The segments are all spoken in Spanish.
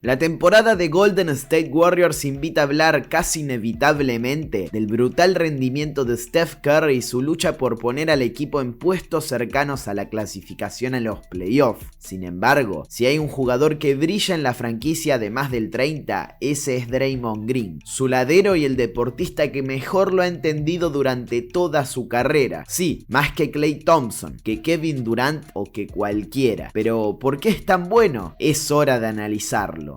La temporada de Golden State Warriors invita a hablar casi inevitablemente del brutal rendimiento de Steph Curry y su lucha por poner al equipo en puestos cercanos a la clasificación en los playoffs. Sin embargo, si hay un jugador que brilla en la franquicia de más del 30, ese es Draymond Green, su ladero y el deportista que mejor lo ha entendido durante toda su carrera. Sí, más que Klay Thompson, que Kevin Durant o que cualquiera. Pero, ¿por qué es tan bueno? Es hora de analizarlo.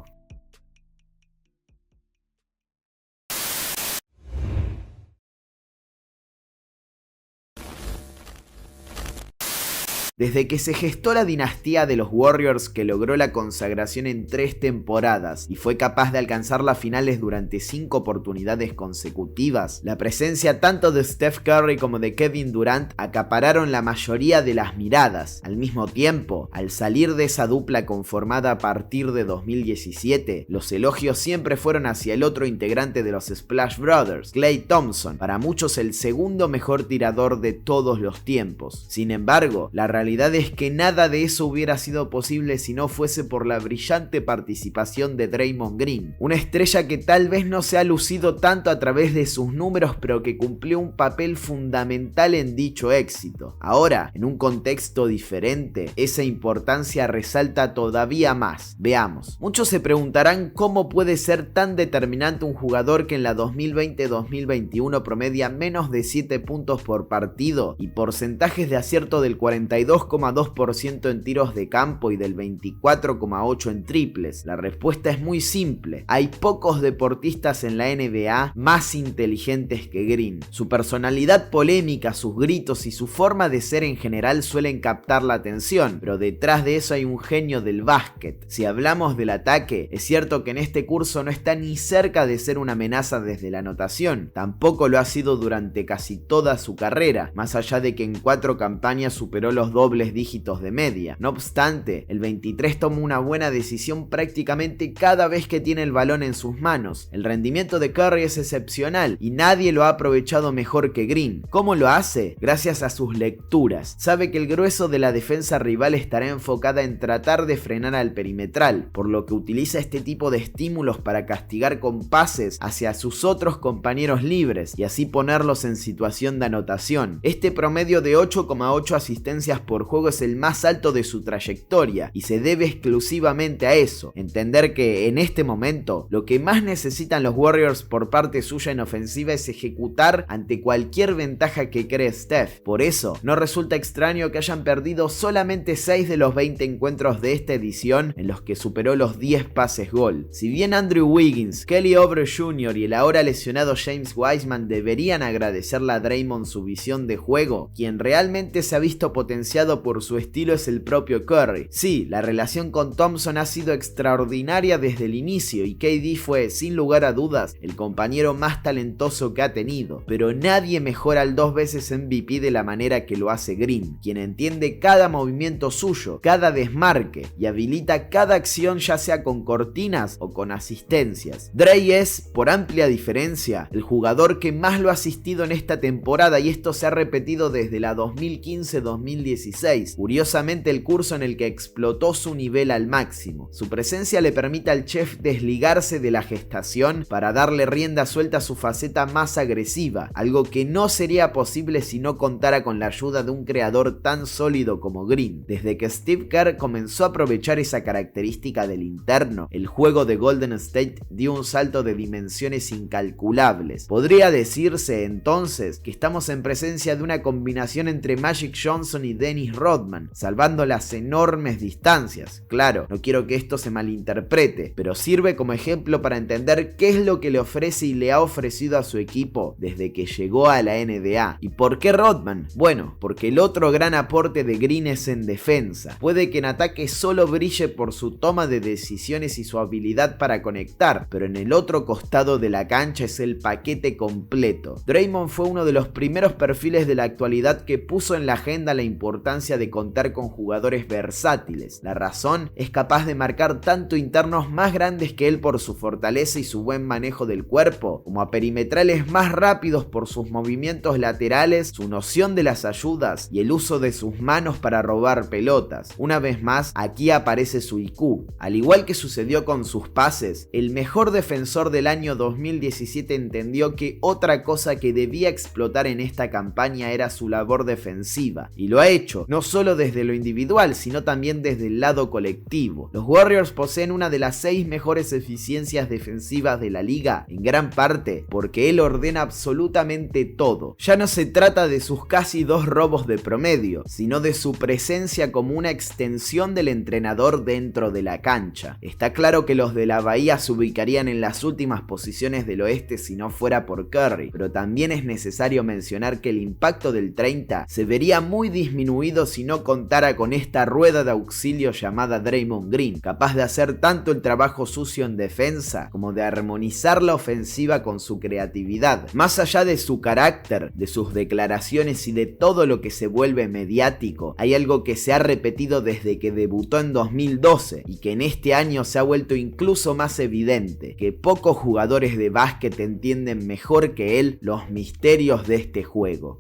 Desde que se gestó la dinastía de los Warriors, que logró la consagración en 3 temporadas y fue capaz de alcanzar las finales durante 5 oportunidades consecutivas, la presencia tanto de Steph Curry como de Kevin Durant acapararon la mayoría de las miradas. Al mismo tiempo, al salir de esa dupla conformada a partir de 2017, los elogios siempre fueron hacia el otro integrante de los Splash Brothers, Klay Thompson, para muchos el segundo mejor tirador de todos los tiempos. Sin embargo, la realidad es que nada de eso hubiera sido posible si no fuese por la brillante participación de Draymond Green, una estrella que tal vez no se ha lucido tanto a través de sus números, pero que cumplió un papel fundamental en dicho éxito. Ahora, en un contexto diferente, esa importancia resalta todavía más. Veamos. Muchos se preguntarán cómo puede ser tan determinante un jugador que en la 2020-2021 promedia menos de 7 puntos por partido y porcentajes de acierto del 42,2% en tiros de campo y del 24,8% en triples. La respuesta es muy simple. Hay pocos deportistas en la NBA más inteligentes que Green. Su personalidad polémica, sus gritos y su forma de ser en general suelen captar la atención, pero detrás de eso hay un genio del básquet. Si hablamos del ataque, es cierto que en este curso no está ni cerca de ser una amenaza desde la anotación. Tampoco lo ha sido durante casi toda su carrera, más allá de que en 4 campañas superó los dobles dígitos de media. No obstante, el 23 toma una buena decisión prácticamente cada vez que tiene el balón en sus manos. El rendimiento de Curry es excepcional y nadie lo ha aprovechado mejor que Green. ¿Cómo lo hace? Gracias a sus lecturas. Sabe que el grueso de la defensa rival estará enfocada en tratar de frenar al perimetral, por lo que utiliza este tipo de estímulos para castigar con pases hacia sus otros compañeros libres y así ponerlos en situación de anotación. Este promedio de 8,8 asistencias por juego es el más alto de su trayectoria y se debe exclusivamente a eso. Entender que en este momento lo que más necesitan los Warriors por parte suya en ofensiva es ejecutar ante cualquier ventaja que cree Steph. Por eso no resulta extraño que hayan perdido solamente 6 de los 20 encuentros de esta edición en los que superó los 10 pases gol. Si bien Andrew Wiggins, Kelly Oubre Jr. y el ahora lesionado James Wiseman deberían agradecerle a Draymond su visión de juego, quien realmente se ha visto potenciado por su estilo es el propio Curry. Sí, la relación con Thompson ha sido extraordinaria desde el inicio y KD fue, sin lugar a dudas, el compañero más talentoso que ha tenido, pero nadie mejora al 2 veces MVP de la manera que lo hace Green, quien entiende cada movimiento suyo, cada desmarque y habilita cada acción, ya sea con cortinas o con asistencias. Dre es, por amplia diferencia, el jugador que más lo ha asistido en esta temporada y esto se ha repetido desde la 2015-2016, curiosamente el curso en el que explotó su nivel al máximo. Su presencia le permite al chef desligarse de la gestación para darle rienda suelta a su faceta más agresiva, algo que no sería posible si no contara con la ayuda de un creador tan sólido como Green. Desde que Steve Kerr comenzó a aprovechar esa característica del interno, el juego de Golden State dio un salto de dimensiones incalculables. Podría decirse entonces que estamos en presencia de una combinación entre Magic Johnson y Dennis Rodman, salvando las enormes distancias. Claro, no quiero que esto se malinterprete, pero sirve como ejemplo para entender qué es lo que le ofrece y le ha ofrecido a su equipo desde que llegó a la NBA. ¿Y por qué Rodman? Bueno, porque el otro gran aporte de Green es en defensa. Puede que en ataque solo brille por su toma de decisiones y su habilidad para conectar, pero en el otro costado de la cancha es el paquete completo. Draymond fue uno de los primeros perfiles de la actualidad que puso en la agenda la importancia importancia de contar con jugadores versátiles. La razón es capaz de marcar tanto internos más grandes que él por su fortaleza y su buen manejo del cuerpo, como a perimetrales más rápidos por sus movimientos laterales, su noción de las ayudas y el uso de sus manos para robar pelotas. Una vez más, aquí aparece su IQ. Al igual que sucedió con sus pases, el mejor defensor del año 2017 entendió que otra cosa que debía explotar en esta campaña era su labor defensiva, y lo ha hecho, no solo desde lo individual, sino también desde el lado colectivo. Los Warriors poseen una de las 6 mejores eficiencias defensivas de la liga, en gran parte porque él ordena absolutamente todo. Ya no se trata de sus casi 2 robos de promedio, sino de su presencia como una extensión del entrenador dentro de la cancha. Está claro que los de la Bahía se ubicarían en las últimas posiciones del oeste si no fuera por Curry, pero también es necesario mencionar que el impacto del 30 se vería muy disminuido si no contara con esta rueda de auxilio llamada Draymond Green, capaz de hacer tanto el trabajo sucio en defensa como de armonizar la ofensiva con su creatividad. Más allá de su carácter, de sus declaraciones y de todo lo que se vuelve mediático, hay algo que se ha repetido desde que debutó en 2012 y que en este año se ha vuelto incluso más evidente, que pocos jugadores de básquet entienden mejor que él los misterios de este juego.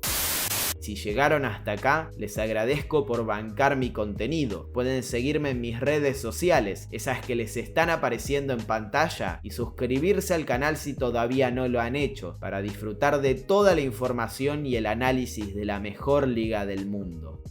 Si llegaron hasta acá, les agradezco por bancar mi contenido. Pueden seguirme en mis redes sociales, esas que les están apareciendo en pantalla, y suscribirse al canal si todavía no lo han hecho, para disfrutar de toda la información y el análisis de la mejor liga del mundo.